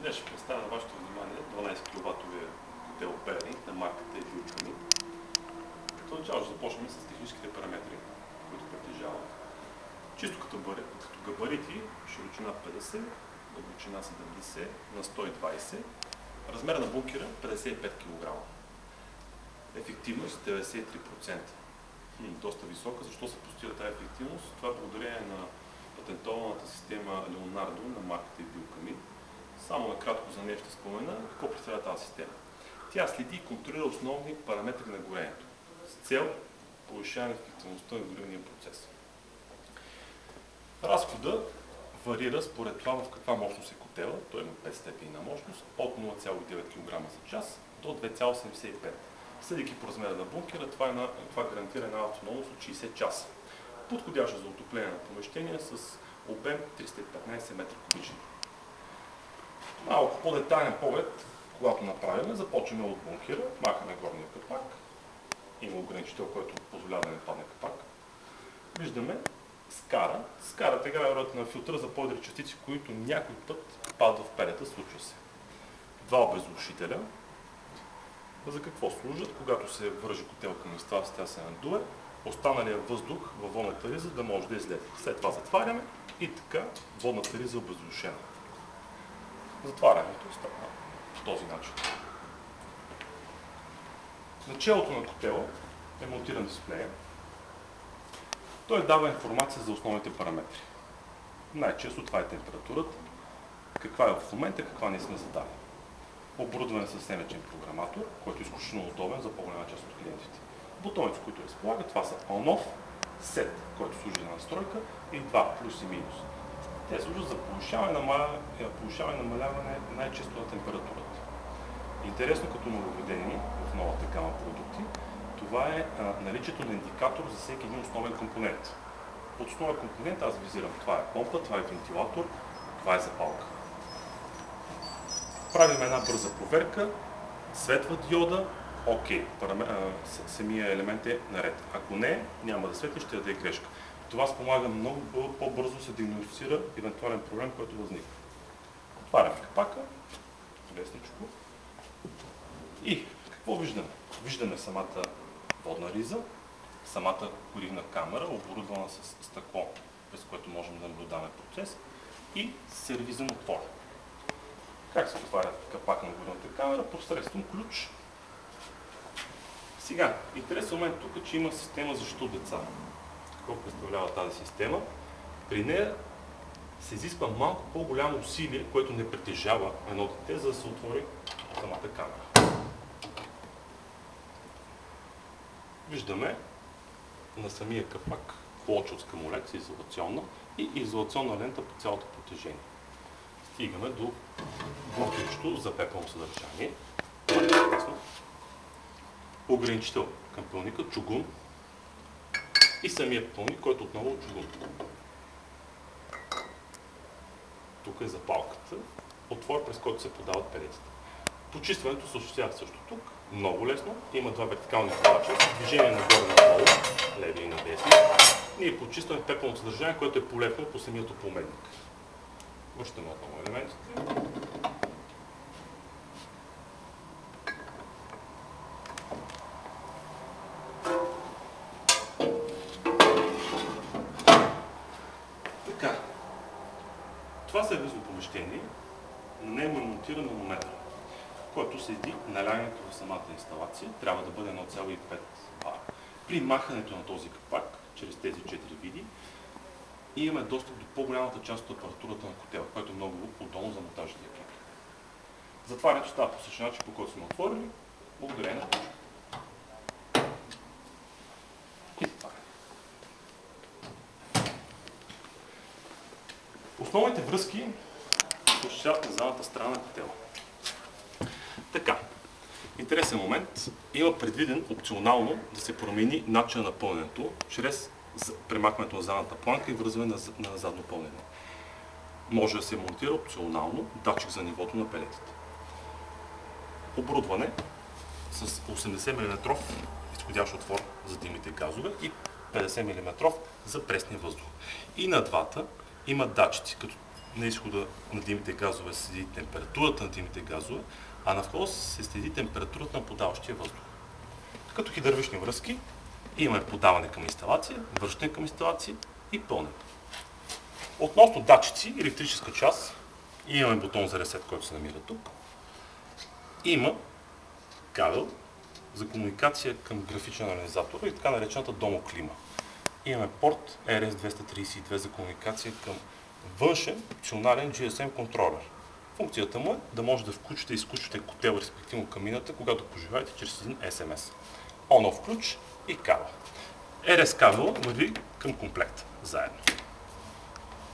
Днес ще представя на вашето внимание 12 kW котел Бернинг на марката Edurcami. Като начало ще започнем с техническите параметри, които притежават. Чисто като габарити, широчина 50, дълбочина 70 на 120, размер на бункера 55 кг. Ефективност 93%. Доста висока. Защо се постига тази ефективност? Това е благодарение на патентованата система Leonardo на марката Edurcami. Само накратко за нея ще спомена какво представлява тази система. Тя следи и контролира основни параметри на горението с цел повишаване ефективността на горивния процес. Разхода варира според това в каква мощност е котела. Той има 5 степени на мощност от 0,9 кг за час до 2,75. Съдейки по размера на бункера, това гарантира една автономност от 60 часа. Подходяща за отопление на помещения с обем 315 м3. Малко по-детайлен поглед, когато направим, започваме от бункера, махаме горния капак. Има ограничител, който позволява да не падне капак. Виждаме скара. Скарата играе ролята на филтъра за по-едри частици, които някой път падат в пелета, случва се. Два обезглушителя. За какво служат? Когато се вържи котел към инсталацията, тя се надуе, останалия въздух във водната риза да може да излезе. След това затваряме и така водната риза е обезглушена. Затварянето става по този начин. Началото на котела е монтиран дисплея. Той дава информация за основните параметри. Най-често това е температурата, каква е в момента, каква не сме задали. Оборудване с семечен програматор, който е изключително удобен за по-голяма част от клиентите. Бутоните, които разполага, това са On-Off, Set, който служи за настройка, и 2 плюс и минус. Те служат за повишаване и намаляване най-често на температурата. Интересно като нововведение в новата гама продукти, това е наличието на индикатор за всеки един основен компонент. Под основен компонент аз визирам това е помпа, това е вентилатор, това е запалка. Правим една бърза проверка, светва диода, окей, самия елемент е наред. Ако не, няма да светне, ще даде грешка. Това спомага много по-бързо се диагностицира евентуален проблем, който възниква. Отваряме капака, лесничко. И какво виждаме? Виждаме самата водна риза, самата горивна камера, оборудвана с стъкло, през което можем да наблюдаваме процес, и сервизен отвор. Как се отваря капак на горивната камера? Посредством ключ. Сега, интересен момент тук е, че има система за защита от деца. Какво представлява тази система? При нея се изисква малко по-голямо усилие, което не притежава едно дете, за да се отвори самата камера. Виждаме на самия капак плоча от скамолет, изолационна и изолационна лента по цялото протежение. Стигаме до бункерчето за пепелно съдържание. Ограничител към пълника, чугун и самия пълник, който отново е чугун. Тук е запалката, отвор, през който се подават пелетите. Почистването се осъществява също тук, много лесно. Има два вертикални подача, движение нагоре-надолу, леви и надесни. Ние почистваме пепелно съдържание, което е полепно по самия топломенник. Връщаме отново елементите. Така. Това сервизно помещение, на него е монтиран манометър, който следи налягането в самата инсталация. Трябва да бъде 1,5 бар. При махането на този капак, чрез тези 4 види, имаме достъп до по-голямата част от апаратурата на котела, което е много удобно за монтажните екипи. Затварянето става по същия начин, по който сме отворили. Благодарение на ключа. И затваряме. Основните връзки се осъществяват на задната страна на котела. Така, интересен момент. Има предвиден опционално да се промени начина на пълненето чрез премахването на задната планка и връзване на задно пълнене. Може да се монтира опционално датчик за нивото на пелетите. Оборудване с 80 мм изходящ отвор за димните газове и 50 мм за пресния въздух. И на двата има датчици, като на изхода на димите газове се следи температурата на димите газове, а на входа се следи температурата на подаващия въздух. Като хидравлични връзки имаме подаване към инсталация, връщане към инсталация и пълнене. Относно датчици, електрическа част, имаме бутон за ресет, който се намира тук. Има кабел за комуникация към графичен анализатор и така наречената домоклима. Имаме порт RS-232 за комуникация към външен опционален GSM контролер. Функцията му е да може да включите и изключите котел, респективно камината, когато пожелаете чрез един SMS. On-off ключ и кабел. RS кабел върви към комплект заедно.